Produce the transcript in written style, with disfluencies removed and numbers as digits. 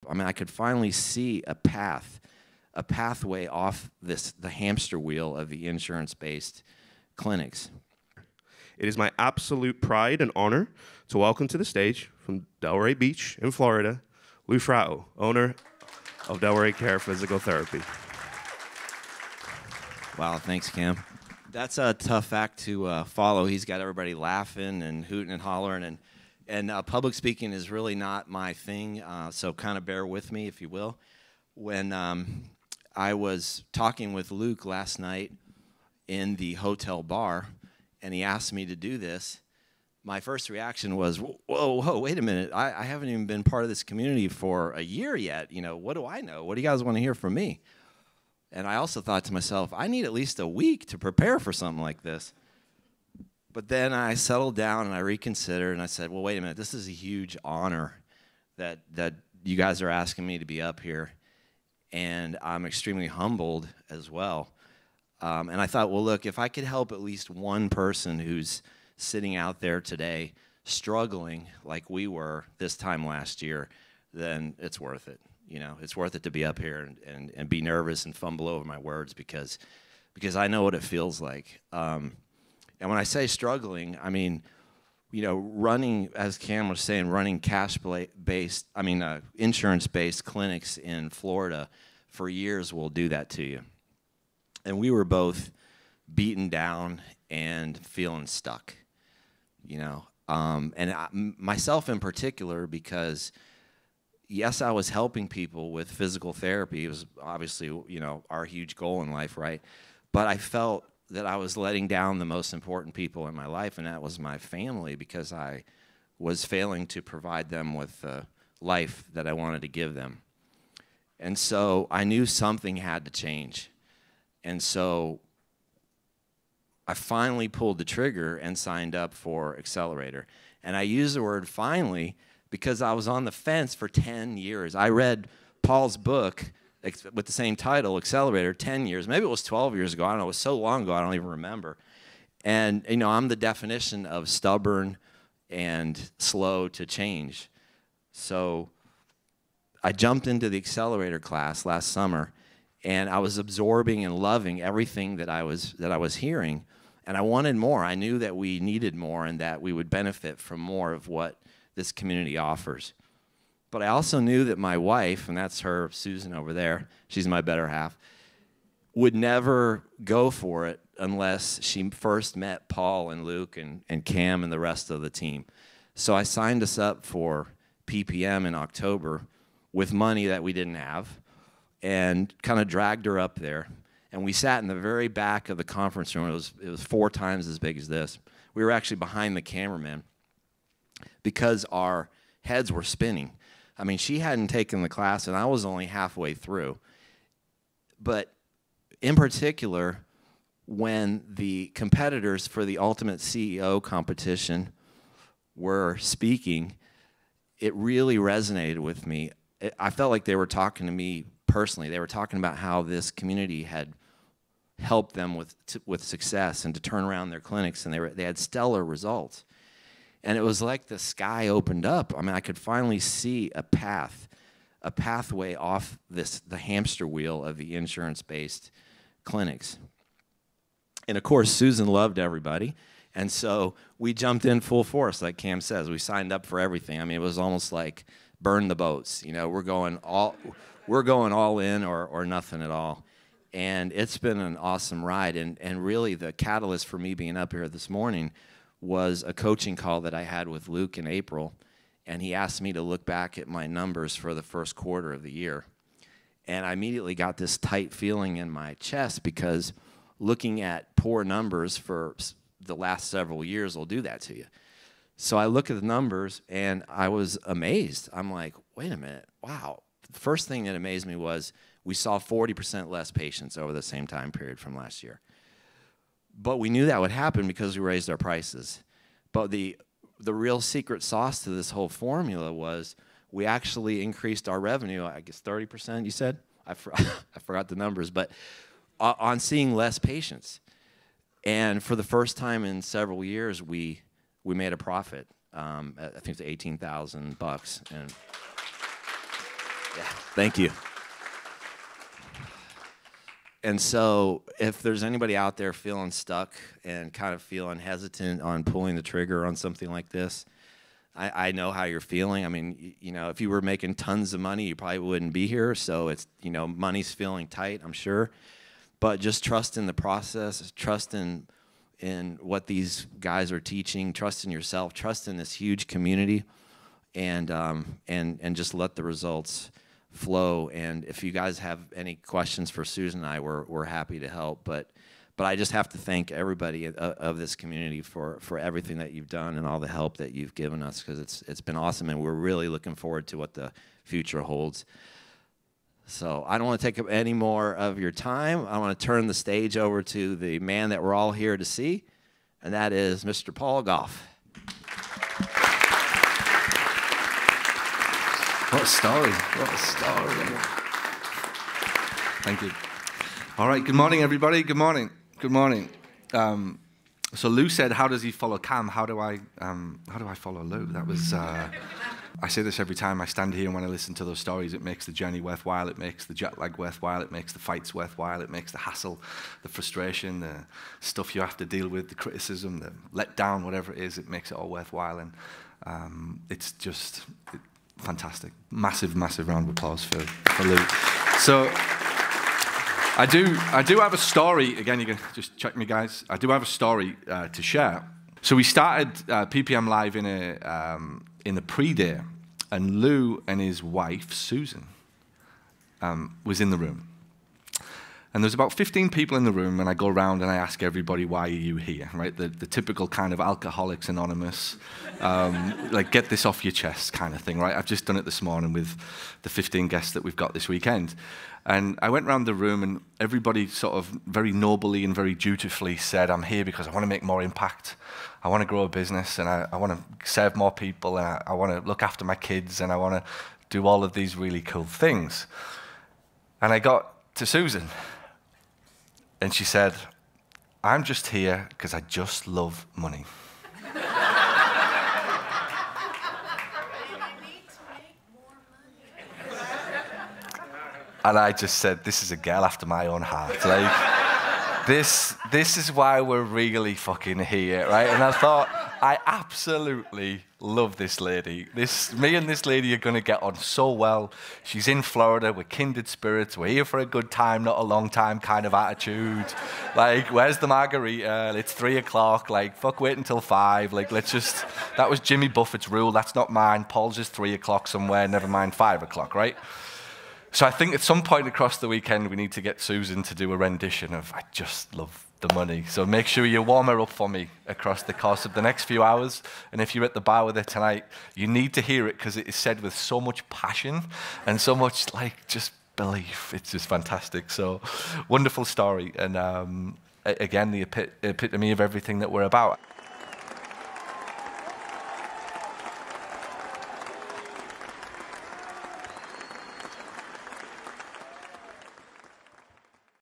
I mean, I could finally see a pathway off the hamster wheel of the insurance-based clinics. It is my absolute pride and honor to welcome to the stage from Delray Beach in Florida, Lou Fratto, owner of Delray Care Physical Therapy. Wow, thanks, Cam. That's a tough act to follow. He's got everybody laughing and hooting and hollering, and public speaking is really not my thing, so kind of bear with me, if you will. When I was talking with Luke last night in the hotel bar, and he asked me to do this, my first reaction was, whoa, wait a minute. I haven't even been part of this community for a year yet. You know, what do I know? What do you guys want to hear from me? And I also thought to myself, I need at least a week to prepare for something like this. But then I settled down and I reconsidered and I said, well, wait a minute. This is a huge honor that you guys are asking me to be up here. And I'm extremely humbled as well. And I thought, well, look, if I could help at least one person who's sitting out there today struggling like we were this time last year, then it's worth it. You know, it's worth it to be up here and be nervous and fumble over my words because I know what it feels like. And when I say struggling, I mean, you know, running, as Cam was saying, running insurance-based clinics in Florida for years will do that to you. And we were both beaten down and feeling stuck, you know. Myself in particular, because, yes, I was helping people with physical therapy. It was obviously, you know, our huge goal in life, right? But I felt that I was letting down the most important people in my life, and that was my family, because I was failing to provide them with the life that I wanted to give them. And so I knew something had to change. And so I finally pulled the trigger and signed up for Accelerator. And I use the word finally because I was on the fence for 10 years. I read Paul's book with the same title, Accelerator, 10 years. Maybe it was 12 years ago. I don't know. It was so long ago, I don't even remember. And, you know, I'm the definition of stubborn and slow to change. So I jumped into the Accelerator class last summer, and I was absorbing and loving everything that I was hearing, and I wanted more. I knew that we needed more and that we would benefit from more of what this community offers. But I also knew that my wife, and that's her, Susan over there, she's my better half, would never go for it unless she first met Paul and Luke and Cam and the rest of the team. So I signed us up for PPM in October with money that we didn't have, and kind of dragged her up there. And we sat in the very back of the conference room. It was 4 times as big as this. We were actually behind the cameraman because our heads were spinning. I mean, she hadn't taken the class, and I was only halfway through. But in particular, when the competitors for the Ultimate CEO competition were speaking, it really resonated with me. I felt like they were talking to me personally. They were talking about how this community had helped them with success and to turn around their clinics, and they had stellar results. And it was like the sky opened up. I mean, I could finally see a pathway off the hamster wheel of the insurance-based clinics. And of course, Susan loved everybody, and so we jumped in full force, like Cam says. We signed up for everything. I mean, it was almost like burn the boats. You know, we're going all in or nothing at all. And it's been an awesome ride. And really the catalyst for me being up here this morning was a coaching call that I had with Luke in April. And he asked me to look back at my numbers for the first quarter of the year. And I immediately got this tight feeling in my chest, because looking at poor numbers for the last several years will do that to you. So I look at the numbers, and I was amazed. I'm like, wait a minute, wow. The first thing that amazed me was we saw 40% less patients over the same time period from last year. But we knew that would happen because we raised our prices. But the real secret sauce to this whole formula was we actually increased our revenue, I guess 30%, you said? I forgot the numbers, but on seeing less patients. And for the first time in several years, we made a profit. I think it's $18,000, and Yeah, thank you. And so if there's anybody out there feeling stuck and kind of feeling hesitant on pulling the trigger on something like this, I know how you're feeling. I mean, you know, if you were making tons of money, you probably wouldn't be here. So it's, you know, money's feeling tight, I'm sure. But just trust in the process, trust in what these guys are teaching, trust in yourself, trust in this huge community, and just let the results flow. And if you guys have any questions for Susan and I, we're happy to help. But I just have to thank everybody of this community for everything that you've done and all the help that you've given us, because it's been awesome, and we're really looking forward to what the future holds. So I don't want to take up any more of your time. I want to turn the stage over to the man that we're all here to see, and that is Mr. Paul Gough. What a story. What a story. Thank you. All right, good morning, everybody. Good morning. Good morning. So Lou said, how does he follow Cam? How do I follow Lou? That was, I say this every time I stand here, and when I listen to those stories, it makes the journey worthwhile, it makes the jet lag worthwhile, it makes the fights worthwhile, it makes the hassle, the frustration, the stuff you have to deal with, the criticism, the letdown, whatever it is, it makes it all worthwhile. And it's just fantastic. Massive, massive round of applause for Lou. So I do have a story. Again, you can just check me, guys. I do have a story to share. So we started PPM Live in the pre-day, and Lou and his wife, Susan, was in the room. And there's about 15 people in the room, and I go around and I ask everybody, why are you here, right? The typical kind of Alcoholics Anonymous, like get this off your chest kind of thing, right? I've just done it this morning with the 15 guests that we've got this weekend. And I went around the room, and everybody sort of very nobly and very dutifully said, I'm here because I want to make more impact. I want to grow a business, and I want to serve more people, and I want to look after my kids, and I want to do all of these really cool things. And I got to Susan, and she said, I'm just here because I just love money. And I just said, this is a girl after my own heart. Like, this is why we're really fucking here, right? And I thought, I absolutely love this lady. Me and this lady are going to get on so well. She's in Florida. We're kindred spirits. We're here for a good time, not a long time kind of attitude. Like, where's the margarita? It's 3 o'clock. Like, fuck, wait until 5. Like, let's just... That was Jimmy Buffett's rule. That's not mine. Paul's is 3 o'clock somewhere. Never mind 5 o'clock, right? So I think at some point across the weekend, we need to get Susan to do a rendition of I Just Love the Money. So make sure you warm her up for me across the course of the next few hours. And if you're at the bar with her tonight, you need to hear it because it is said with so much passion and so much, like, just belief. It's just fantastic. So wonderful story. And again, the epitome of everything that we're about.